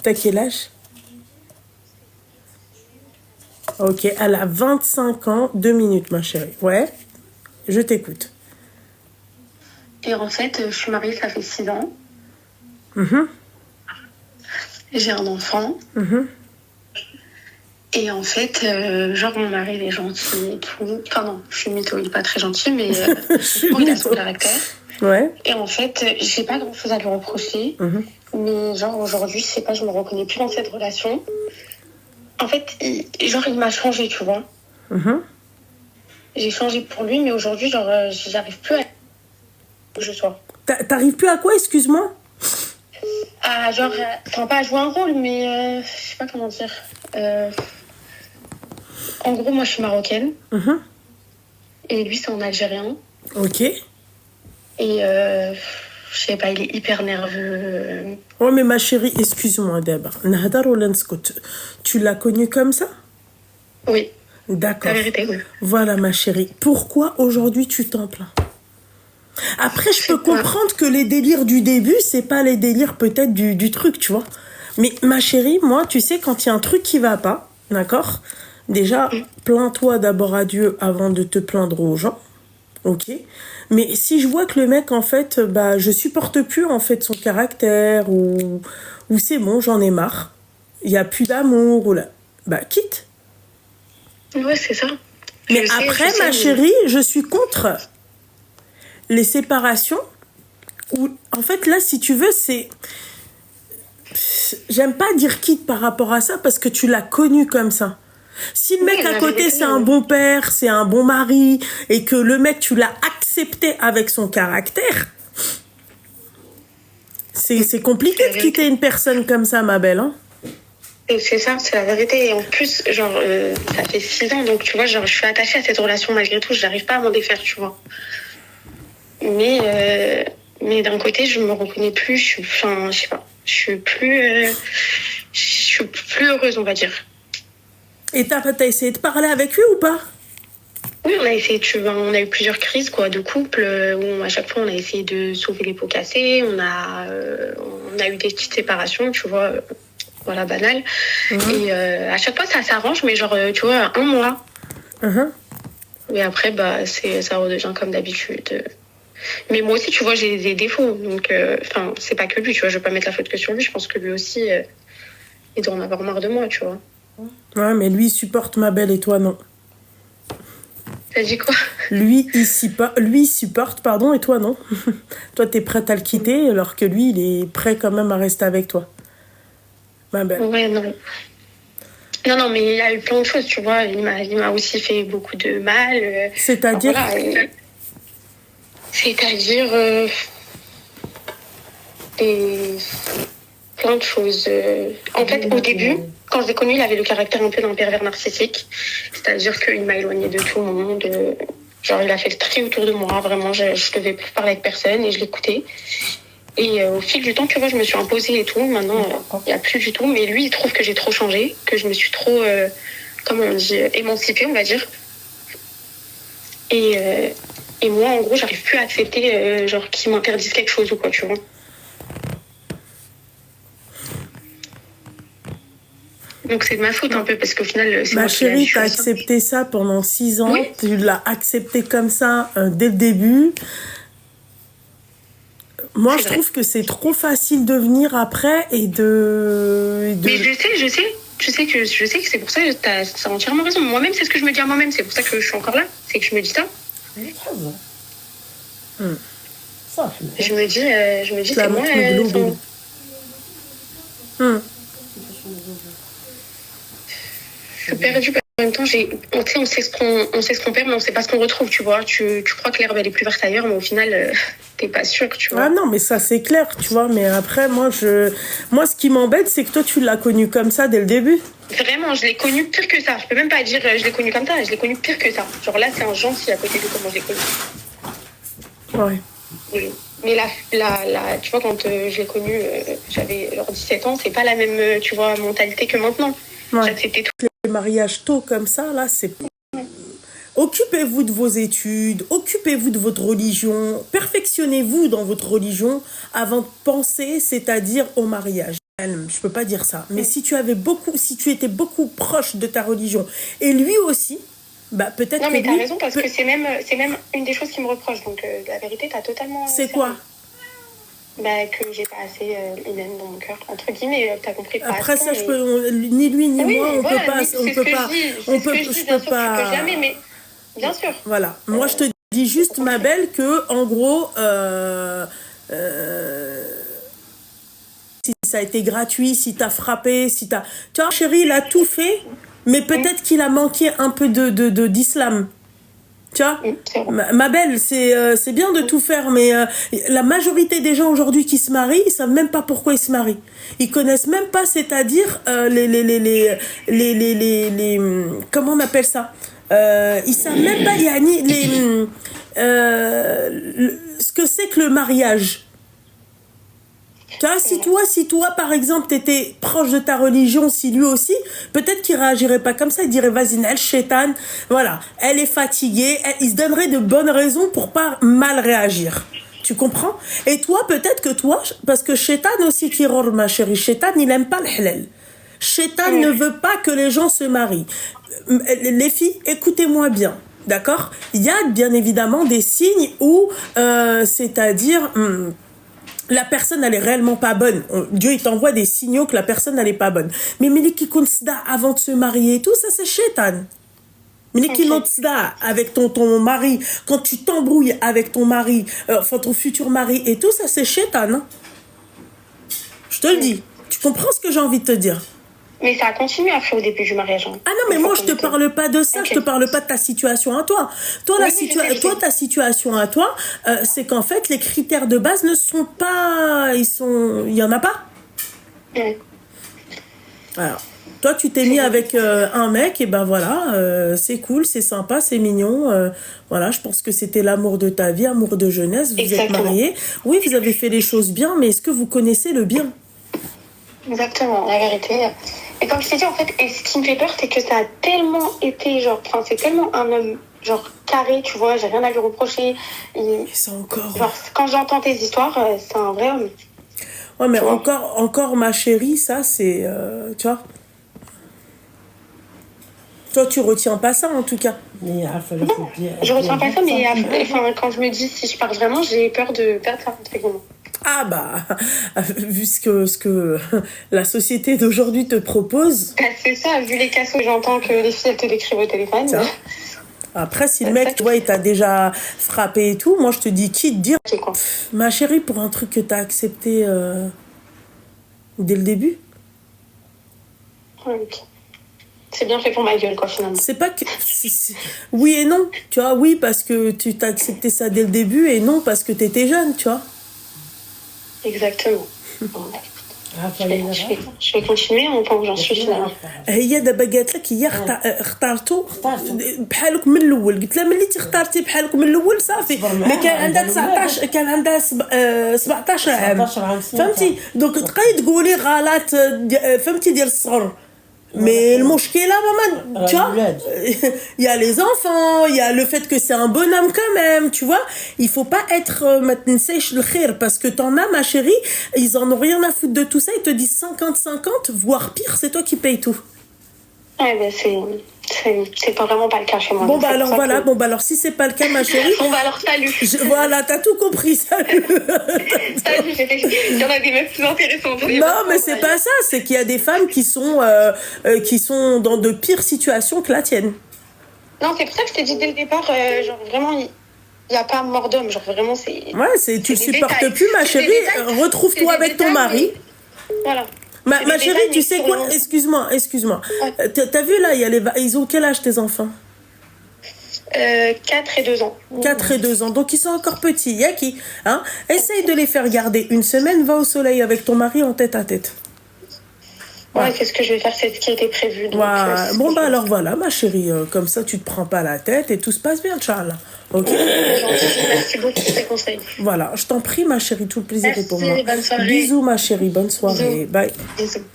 T'as quel âge? Ok, elle a 25 ans, 2 minutes, ma chérie. Ouais, je t'écoute. Et en fait, je suis mariée, ça fait 6 ans. Mhm, J'ai un enfant. mhm. Et en fait, genre, mon mari, il est gentil et tout. Enfin, non, je suis mytho, il est pas très gentil, mais Je suis bon, il a son mytho. caractère. Ouais. Et en fait, j'ai pas grand chose à lui reprocher. Mhm. Mais genre, aujourd'hui, je sais pas, je me reconnais plus dans cette relation. En fait, il m'a changé, tu vois. Mhm. J'ai changé pour lui, mais aujourd'hui, genre, j'arrive plus à où je sois. T'arrives plus à quoi, excuse-moi? À, genre, enfin, pas à jouer un rôle, mais je sais pas comment dire. En gros, moi, je suis marocaine. Mhm. Et lui, c'est en algérien. Ok. Et je sais pas, il est hyper nerveux. Oh, mais ma chérie, excuse-moi d'abord. Nahadar ou Lanskot, tu l'as connu comme ça? Oui, D'accord. la vérité, oui. Voilà, ma chérie. Pourquoi aujourd'hui tu t'en plains? Après, je Je peux sais pas. comprendre que les délires du début, c'est pas les délires peut-être du truc, tu vois. Mais ma chérie, moi, tu sais, quand il y a un truc qui va pas, d'accord? Déjà, plains-toi d'abord à Dieu avant de te plaindre aux gens. Ok. Mais si je vois que le mec, en fait, bah, je supporte plus, en fait, son caractère, ou c'est bon, j'en ai marre. Il y a plus d'amour, ou là. Bah, quitte. Ouais, c'est ça. Mais Je après, sais, ma mais... chérie, je suis contre les séparations. Où, en fait, là, si tu veux, c'est... J'aime pas dire quitte par rapport à ça, parce que tu l'as connu comme ça. Si le Oui, mec à la côté, vérité, c'est un bon père, c'est un bon mari, et que le mec, tu l'as accepté avec son caractère, c'est compliqué c'est la de quitter vérité. une personne comme ça, ma belle. Hein. Et c'est ça, c'est la vérité. Et en plus, genre, ça fait 6 ans, donc tu vois, genre, je suis attachée à cette relation malgré tout, je n'arrive pas à m'en défaire, tu vois. Mais d'un côté, je me reconnais plus, enfin, je sais pas, je suis plus heureuse, on va dire. Et t'as essayé de parler avec lui ou pas? Oui, on a essayé, tu vois, on a eu plusieurs crises, quoi, de couple, où à chaque fois, on a essayé de sauver les pots cassés, on a eu des petites séparations, tu vois, voilà, banal. Et à chaque fois, ça s'arrange, mais genre, tu vois, un mois. Mhm. Et après, bah, ça redevient comme d'habitude. Mais moi aussi, tu vois, j'ai des défauts. Donc, enfin, c'est pas que lui, tu vois, je vais pas mettre la faute que sur lui. Je pense que lui aussi, il doit en avoir marre de moi, tu vois. Ouais, mais lui, il supporte ma belle et toi, non. T'as dit quoi? Lui, il supporte, pardon, et toi, non. Toi, t'es prête à le quitter, alors que lui, il est prêt quand même à rester avec toi. Ma belle. Ouais, non. Non, non, mais il y a eu plein de choses, tu vois. Il m'a aussi fait beaucoup de mal. Enfin, C'est-à-dire... voilà. C'est-à-dire des... plein de choses. En fait, au début, quand je l'ai connu, il avait le caractère un peu d'un pervers narcissique. C'est-à-dire qu'il m'a éloigné de tout le monde. Genre, il a fait le tri autour de moi. Vraiment, je devais plus parler avec personne et je l'écoutais. Et au fil du temps, tu vois, je me suis imposée et tout. Maintenant, il n'y a plus du tout. Mais lui, il trouve que j'ai trop changé, que je me suis trop, comment on dit, émancipée, on va dire. Et, euh, et moi, en gros, j'arrive plus à accepter, genre, qu'il m'interdise quelque chose ou quoi, tu vois. Donc c'est de ma faute un peu, parce qu'au final, c'est Ma moi qui l'ai chérie, su t'as à ça. accepté ça pendant 6 ans. Oui. Tu l'as accepté comme ça dès le début. Moi, C'est je vrai. trouve que c'est trop facile de venir après et de... Mais je sais que c'est pour ça que t'as entièrement raison. Moi-même, c'est ce que je me dis à moi-même. C'est pour ça que je suis encore là. C'est que je me dis ça. Je me dis, c'est moi. Je suis perdue. En même temps, on sait ce qu'on perd, mais on sait pas ce qu'on retrouve, tu vois. Tu crois que l'herbe, elle est plus verte ailleurs, mais au final, t'es pas sûr, tu vois. Ah non, mais ça, c'est clair, tu vois. Mais après, moi, ce qui m'embête, c'est que toi, tu l'as connu comme ça dès le début. Vraiment, je l'ai connu pire que ça. Je peux même pas dire je l'ai connu comme ça. Je l'ai connu pire que ça. Genre là, c'est un gentil à côté de comment je l'ai connu. Ouais. Oui. Mais là, tu vois, quand je l'ai connu, j'avais genre 17 ans, c'est pas la même, tu vois, mentalité que maintenant. Ouais. J'acceptais tout. Les mariages tôt comme ça, là, c'est... Occupez-vous de vos études, occupez-vous de votre religion, perfectionnez-vous dans votre religion avant de penser, c'est-à-dire au mariage. Je peux pas dire ça, mais si tu étais beaucoup proche de ta religion, et lui aussi, bah peut-être Non, que mais t'as lui... raison, parce que c'est même une des choses qui me reproche. Donc, la vérité, t'as totalement... C'est quoi? Bah, que j'ai pas assez Imen dans mon cœur, entre guillemets, t'as compris. Pas Après ça, mais... ni lui ni oui, moi, on voilà, peut pas... on peut pas... Je peux pas... Tu peux jamais, mais... Bien sûr. Voilà. Moi, je te dis juste, ma belle, que, en gros... si ça a été gratuit, si t'as frappé, si t'as... Tu vois, chérie, il a tout fait, mais peut-être qu'il a manqué un peu d'islam. Tu vois, ma belle, c'est bien de tout faire, mais la majorité des gens aujourd'hui qui se marient, ils savent même pas pourquoi ils se marient. Ils connaissent même pas, c'est-à-dire comment on appelle ça, ils savent même pas Yani, ce que c'est que le mariage. Tu vois, si toi, par exemple, t'étais proche de ta religion, si lui aussi, peut-être qu'il réagirait pas comme ça. Il dirait, vas-y, elle, chétane, voilà, elle est fatiguée. Il se donnerait de bonnes raisons pour pas mal réagir. Tu comprends? Et toi, peut-être que toi, parce que chétan aussi qui rôle, ma chérie, chétan, il aime pas le halal. Chétan ne veut pas que les gens se marient. Les filles, écoutez-moi bien. D'accord? Il y a bien évidemment des signes où, c'est-à-dire... la personne, elle est réellement pas bonne. Dieu, il t'envoie des signaux que la personne, elle est pas bonne. Mais Miliki Konsda, avant de se marier et tout, ça, c'est chétan. Miliki Konsda, avec ton mari, quand tu t'embrouilles avec ton mari, enfin ton futur mari et tout, ça, c'est chétan. Hein. Je te le dis. Tu comprends ce que j'ai envie de te dire? Mais ça a continué après au début du mariage. Hein. Ah non, mais moi, je te parle pas de ça. Okay. Je te parle pas de ta situation à toi. Toi, ta situation à toi, c'est qu'en fait, les critères de base ne sont pas... Il y en a pas. Alors, toi, tu t'es mis avec un mec, et ben voilà, c'est cool, c'est sympa, c'est mignon. Voilà, je pense que c'était l'amour de ta vie, amour de jeunesse. Vous êtes mariés. Oui, vous avez fait les choses bien, mais est-ce que vous connaissez le bien? Exactement, la vérité. Et comme je t'ai dit, en fait, et ce qui me fait peur, c'est que ça a tellement été, genre, enfin, c'est tellement un homme, genre, carré, tu vois, j'ai rien à lui reprocher. Mais c'est encore... Genre, quand j'entends tes histoires, c'est un vrai homme. Ouais, mais encore, ma chérie, ça, c'est, tu vois... Toi, tu retiens pas ça, en tout cas. Je retiens pas ça, mais enfin, quand je me dis, si je pars vraiment, j'ai peur de perdre ça, entre guillemets. Ah bah, vu ce que la société d'aujourd'hui te propose... C'est ça, vu les cassos, j'entends que les filles, elles te décrivent au téléphone. Ça. Après, si le mec, tu vois, il t'a déjà frappé et tout, moi, je te dis, qui te dire... Ma chérie, pour un truc que t'as accepté dès le début. Ok. C'est bien fait pour ma gueule, quoi, finalement. C'est pas que... Oui et non, tu vois, oui, parce que tu t'as accepté ça dès le début, et non, parce que t'étais jeune, tu vois. Exactement. Je vais continuer en tant que j'en suis finalement. هي دابا قالت لك هي اختارتو بحالك من الاول قلت لها ملي اختارتي بحالك من الاول صافي ملي كان عندها 19 كان عندها 17 عام فهمتي دونك تبقاي تقولي غلط فهمتي ديال الصغر mais المشكلة maman tu vois il y a les enfants il y a le fait que c'est un bonhomme quand même tu vois il faut pas être ما تنساش الخير parce que t'en as ma chérie ils en ont rien à foutre de tout ça ils te disent 50-50 voire pire c'est toi qui payes tout. Ouais ben c'est pas vraiment pas le cas chez moi. Bon bah alors voilà, bon bah alors si c'est pas le cas ma chérie. Bon bah alors salut. Voilà, t'as tout compris, salut. Salut, il y en a des meufs plus intéressantes. Non mais c'est pas ça, c'est qu'il y a des femmes qui sont dans de pires situations que la tienne. Non c'est pour ça que je t'ai dit dès le départ, genre vraiment il y a pas mort d'homme, genre vraiment c'est. Ouais tu supportes détails. Plus ma chérie, retrouve-toi avec ton mari. Voilà. Ma chérie, tu sais quoi? Excuse-moi. Ouais. T'as vu là, ils ont quel âge tes enfants? 4 et 2 ans. 4 et 2 ans, donc ils sont encore petits. Yaki, hein? Essaye de les faire garder une semaine, va au soleil avec ton mari en tête à tête. Ouais, c'est ce que je vais faire, c'est ce qui était prévu. Donc, bon bah alors voilà ma chérie, comme ça tu te prends pas la tête et tout se passe bien, Inch'Allah. Ok. Merci beaucoup pour tes conseils. Voilà, je t'en prie ma chérie, tout le plaisir est pour moi. Bonne soirée. Bisous ma chérie, bonne soirée. Bisous. Bye. Bisous.